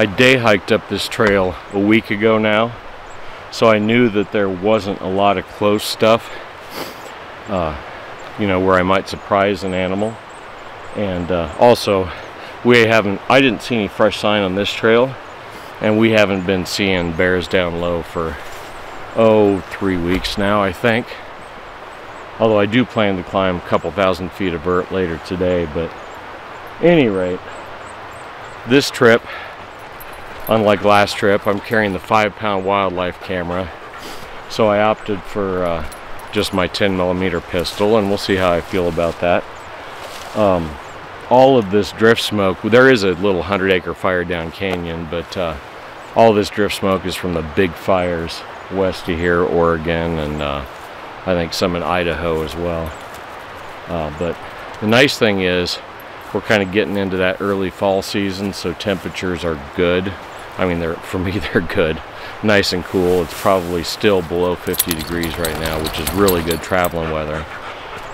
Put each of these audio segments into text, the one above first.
I day hiked up this trail a week ago now, so I knew that there wasn't a lot of close stuff, you know, where I might surprise an animal. And also, I didn't see any fresh sign on this trail, and we haven't been seeing bears down low for 3 weeks now, I think. Although I do plan to climb a couple thousand feet of vert later today. But at any rate, this trip, unlike last trip, I'm carrying the 5-pound wildlife camera, so I opted for just my 10mm pistol, and we'll see how I feel about that. All of this drift smoke, there is a little 100-acre fire down canyon, but all this drift smoke is from the big fires west of here, Oregon, and I think some in Idaho as well. But the nice thing is we're kind of getting into that early fall season, so temperatures are good. I mean, for me, they're good. Nice and cool. It's probably still below 50 degrees right now, which is really good traveling weather.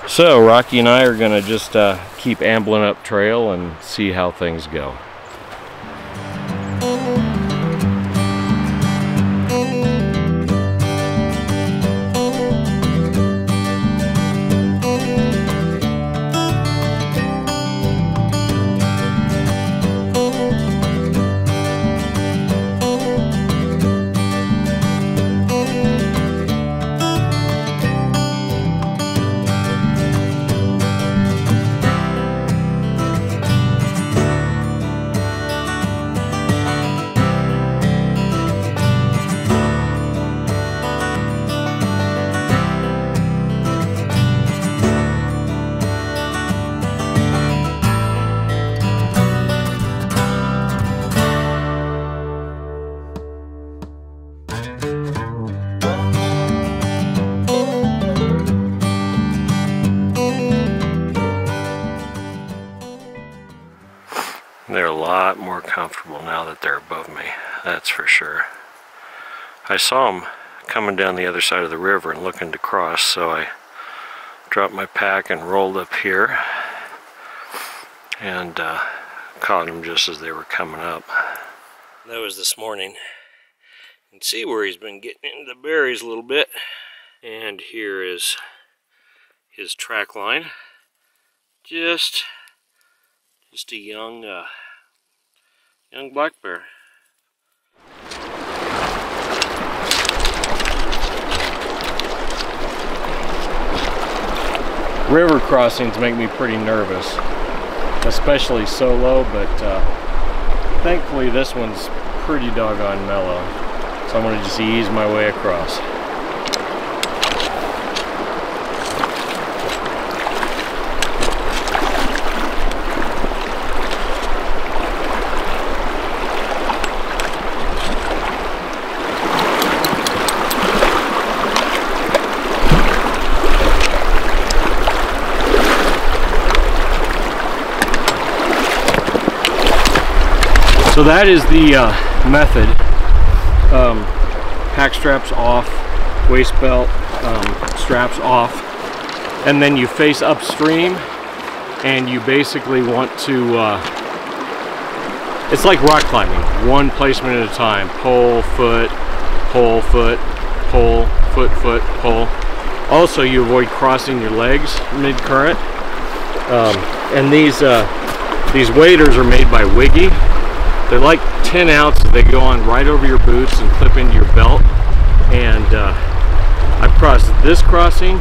So Rocky and I are going to just keep ambling up trail and see how things go. They're a lot more comfortable now that they're above me, that's for sure. I saw them coming down the other side of the river and looking to cross, so I dropped my pack and rolled up here and caught them just as they were coming up. That was this morning. You can see where he's been getting into the berries a little bit. And here is his track line. Just a young black bear. River crossings make me pretty nervous, especially solo, but thankfully this one's pretty doggone mellow, so I'm going to just ease my way across. So that is the method. Pack straps off, waist belt straps off, and then you face upstream, and you basically want to, it's like rock climbing, one placement at a time. Pole, foot, pole, foot, pole, foot, foot, pole. Also, you avoid crossing your legs mid-current. And these waders are made by Wiggy. They're like 10 ounces. They go on right over your boots and clip into your belt. And I've crossed this crossing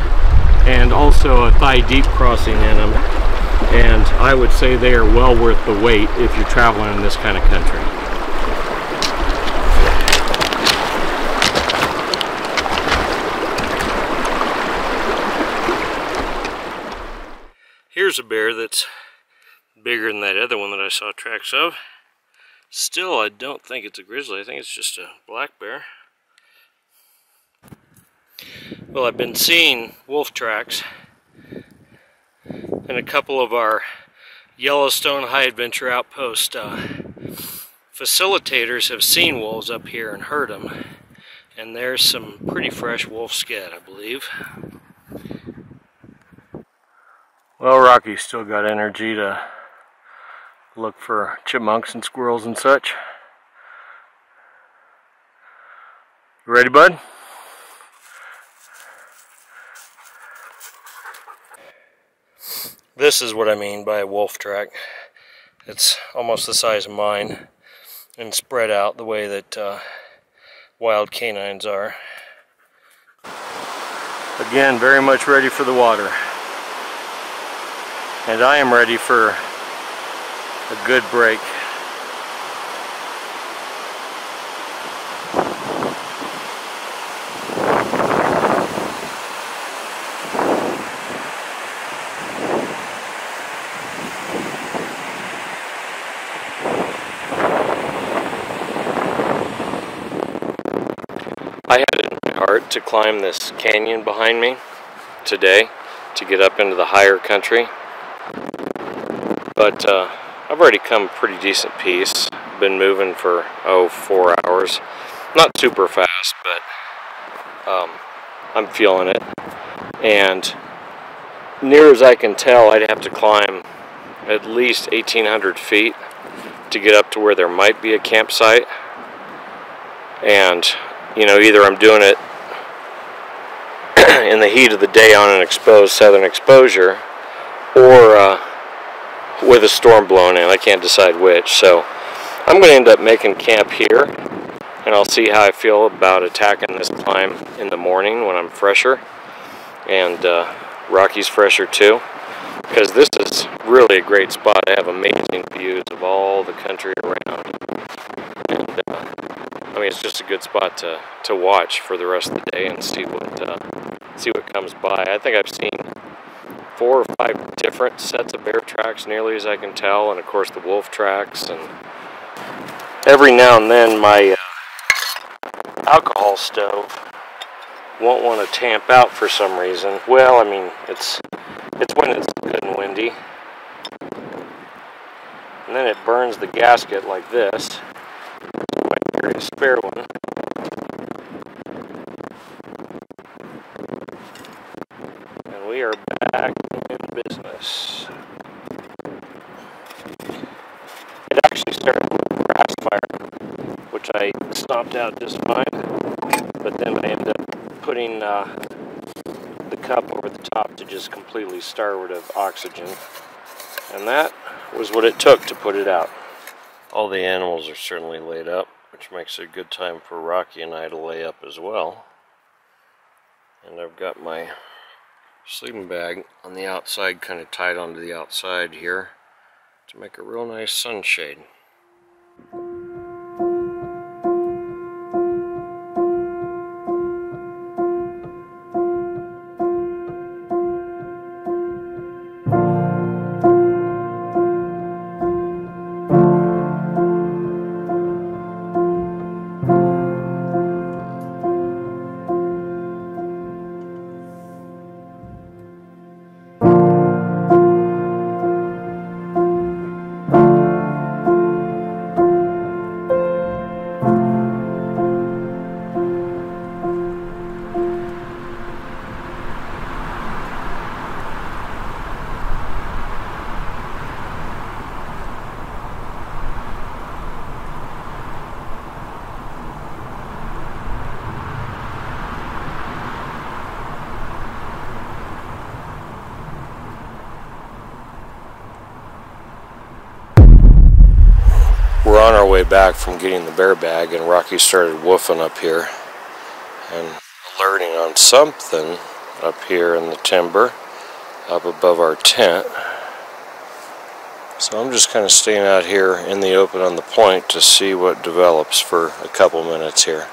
and also a thigh deep crossing in them. And I would say they are well worth the wait if you're traveling in this kind of country. Here's a bear that's bigger than that other one that I saw tracks of. Still, I don't think it's a grizzly. I think it's just a black bear. Well, I've been seeing wolf tracks, and a couple of our Yellowstone high adventure outpost facilitators have seen wolves up here and heard them. And there's some pretty fresh wolf scat, I believe. Well, Rocky's still got energy to look for chipmunks and squirrels and such. You ready, bud? This is what I mean by a wolf track. It's almost the size of mine and spread out the way that wild canines are. Again, very much ready for the water. And I am ready for a good break. I had it in my heart to climb this canyon behind me today to get up into the higher country, but I've already come a pretty decent piece. Been moving for 4 hours, not super fast, but I'm feeling it. And near as I can tell, I'd have to climb at least 1,800 feet to get up to where there might be a campsite. And you know, either I'm doing it in the heat of the day on an exposed southern exposure, or with a storm blowing in. I can't decide which. So I'm going to end up making camp here, and I'll see how I feel about attacking this climb in the morning when I'm fresher, and Rocky's fresher too, because this is really a great spot. I have amazing views of all the country around. And I mean, it's just a good spot to watch for the rest of the day and see what comes by. I think I've seen 4 or 5 different sets of bear tracks, nearly as I can tell, and of course the wolf tracks. And every now and then my alcohol stove won't want to tamp out for some reason. Well, I mean, it's when it's good and windy, and then it burns the gasket like this. A spare one. And we are back in business. It actually started with a grass fire, which I stomped out just fine, but then I ended up putting the cup over the top to just completely starve it of oxygen, and that was what it took to put it out. All the animals are certainly laid up, which makes it a good time for Rocky and I to lay up as well. And I've got my sleeping bag on the outside, kind of tied onto the outside here to make a real nice sunshade. We're on our way back from getting the bear bag, and Rocky started woofing up here and alerting on something up here in the timber up above our tent. So I'm just kind of staying out here in the open on the point to see what develops for a couple minutes here.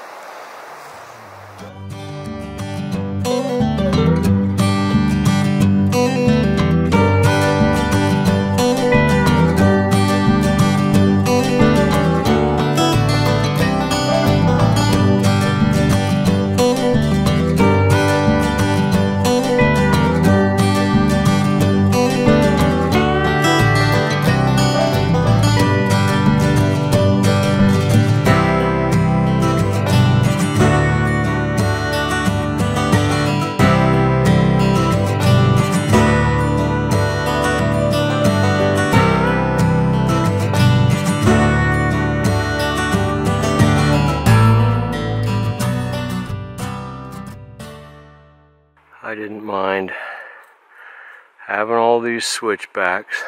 Having all these switchbacks,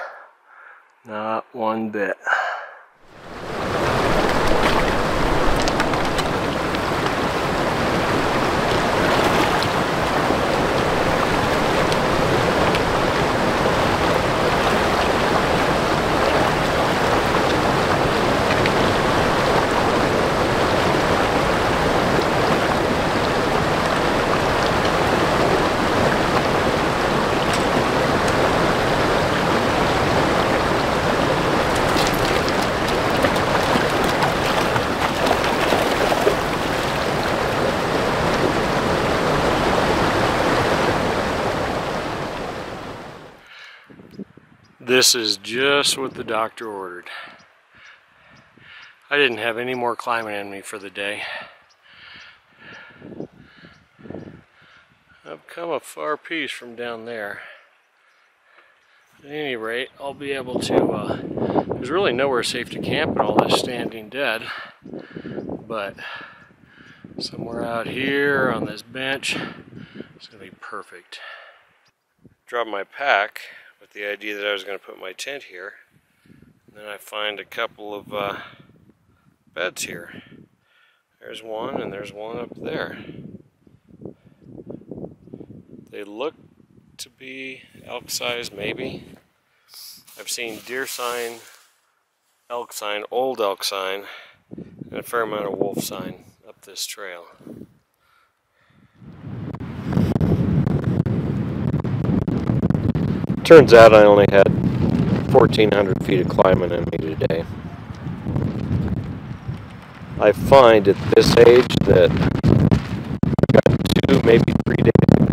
not one bit. This is just what the doctor ordered. I didn't have any more climbing in me for the day. I've come a far piece from down there. At any rate, I'll be able to, there's really nowhere safe to camp in all this standing dead, but somewhere out here on this bench, it's going to be perfect. Dropped my pack with the idea that I was going to put my tent here. And then I find a couple of beds here. There's one and there's one up there. They look to be elk size, maybe. I've seen deer sign, elk sign, old elk sign, and a fair amount of wolf sign up this trail. Turns out I only had 1,400 feet of climbing in me today. I find at this age that I've got 2, maybe 3 days of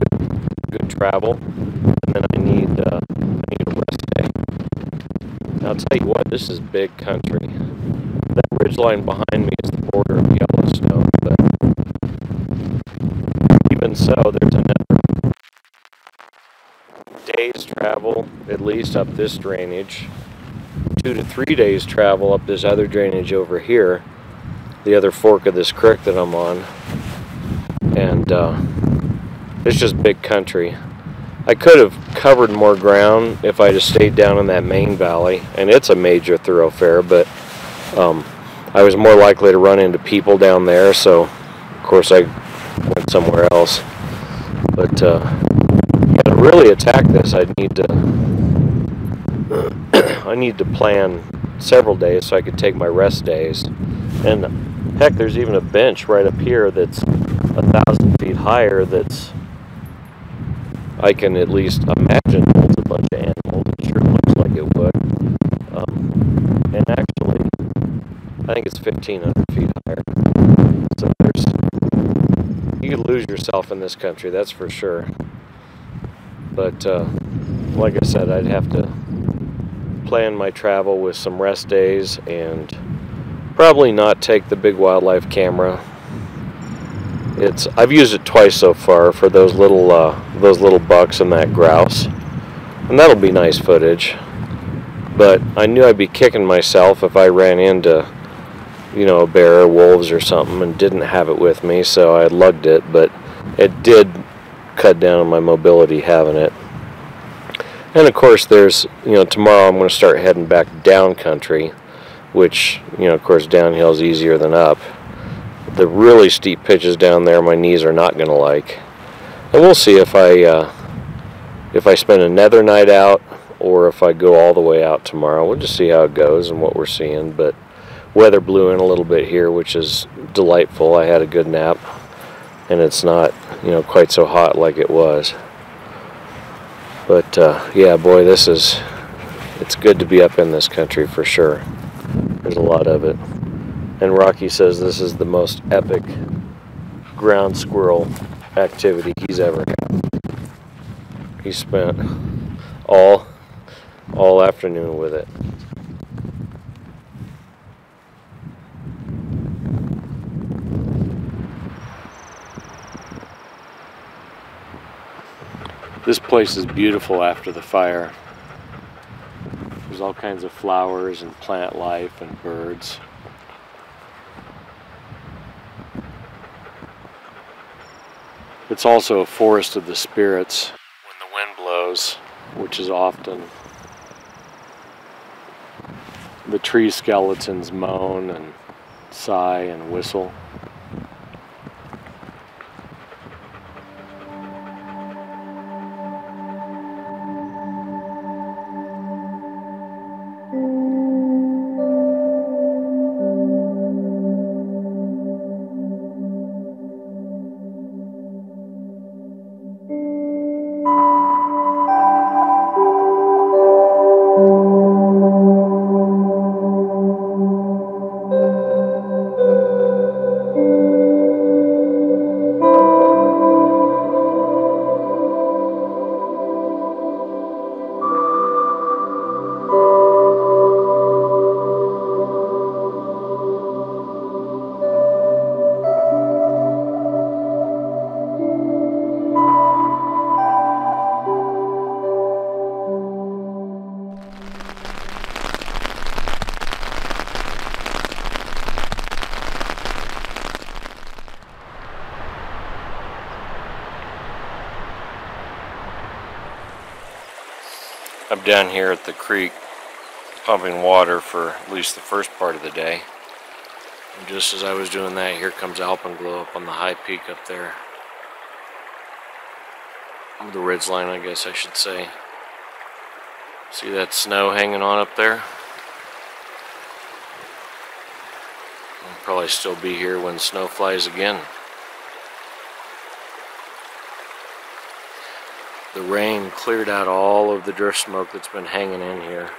good travel, and then I need a rest day. Now I'll tell you what, this is big country. That ridgeline behind me is the border of Yellowstone, but even so, there's another day's travel, at least up this drainage, 2 to 3 days travel up this other drainage over here, the other fork of this creek that I'm on, and it's just big country. I could have covered more ground if I just stayed down in that main valley, and it's a major thoroughfare, but I was more likely to run into people down there, so of course I went somewhere else. But to really attack this, I need to plan several days so I could take my rest days. And heck, there's even a bench right up here that's 1,000 feet higher that's, I can at least imagine, holds a bunch of animals. It sure looks like it would. And actually, I think it's 1,500 feet higher. So you could lose yourself in this country, that's for sure. But like I said, I'd have to plan my travel with some rest days and probably not take the big wildlife camera. I've used it twice so far for those little bucks and that grouse, and that'll be nice footage. But I knew I'd be kicking myself if I ran into, a bear or wolves or something and didn't have it with me, so I lugged it. But it did cut down on my mobility having it. And of course, there's tomorrow I'm going to start heading back down country, which of course downhill is easier than up. The really steep pitches down there, my knees are not going to like. And we'll see if I spend another night out or if I go all the way out tomorrow. We'll just see how it goes and what we're seeing. But weather blew in a little bit here, which is delightful. I had a good nap, and it's not quite so hot like it was. But yeah, boy, it's good to be up in this country for sure. There's a lot of it. And Rocky says this is the most epic ground squirrel activity he's ever had. He spent all afternoon with it. This place is beautiful after the fire. There's all kinds of flowers and plant life and birds. It's also a forest of the spirits. When the wind blows, which is often the tree skeletons moan and sigh and whistle. I'm down here at the creek pumping water for at least the first part of the day. And just as I was doing that, here comes alpenglow up on the high peak up there. The ridgeline, I guess I should say. See that snow hanging on up there? I'll probably still be here when snow flies again. The rain cleared out all of the drift smoke that's been hanging in here,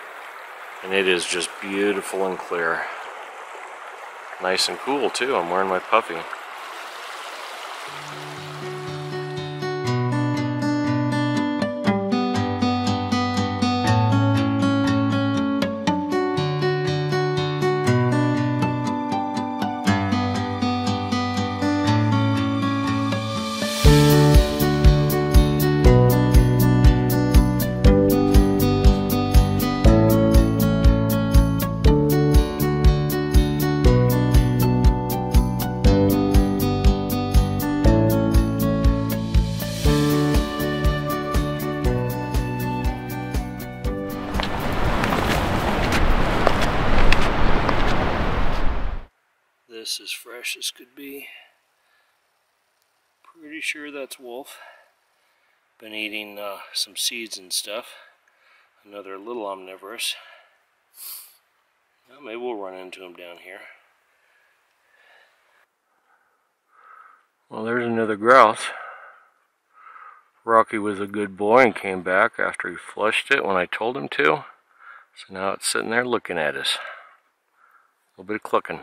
and it is just beautiful and clear. Nice and cool too. I'm wearing my puffy. This is fresh as could be. Pretty sure that's wolf. Been eating some seeds and stuff. I know they're a little omnivorous. Well, maybe we'll run into them down here. Well, there's another grouse. Rocky was a good boy and came back after he flushed it when I told him to. So now it's sitting there looking at us. A little bit of clucking.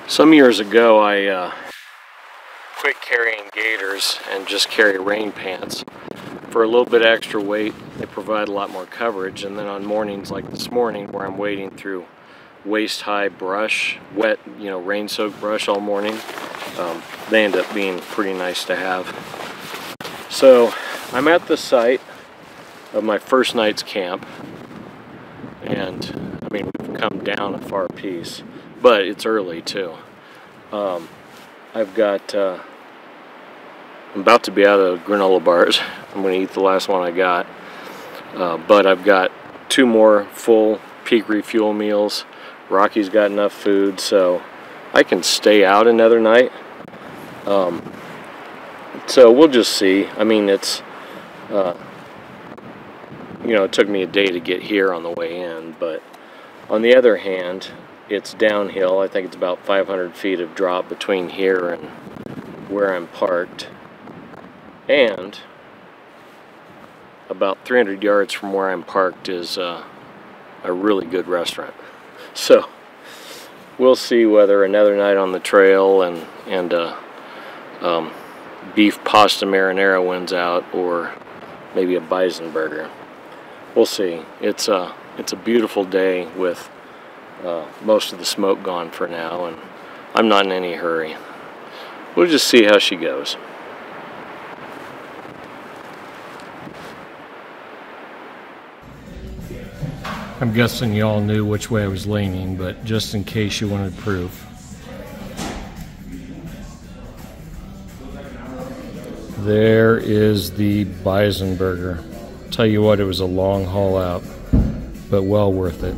Some years ago I quit carrying gaiters and just carry rain pants. For a little bit extra weight, they provide a lot more coverage, and then on mornings like this morning where I'm wading through waist-high brush, wet, rain-soaked brush all morning, they end up being pretty nice to have. So I'm at the site of my first night's camp, and I mean we've come down a far piece, but it's early too. I've got I'm about to be out of granola bars. I'm going to eat the last one I got, but I've got 2 more full peak refuel meals. Rocky's got enough food, so I can stay out another night. So we'll just see. I mean, it's it took me a day to get here on the way in, but on the other hand, it's downhill. I think it's about 500 feet of drop between here and where I'm parked, and about 300 yards from where I'm parked is a really good restaurant. So we'll see whether another night on the trail and beef pasta marinara wins out, or maybe a bison burger. We'll see. It's a beautiful day with most of the smoke gone for now, and I'm not in any hurry. We'll just see how she goes. I'm guessing you all knew which way I was leaning, but just in case you wanted proof. There is the bison burger. Tell you what, it was a long haul out, but well worth it.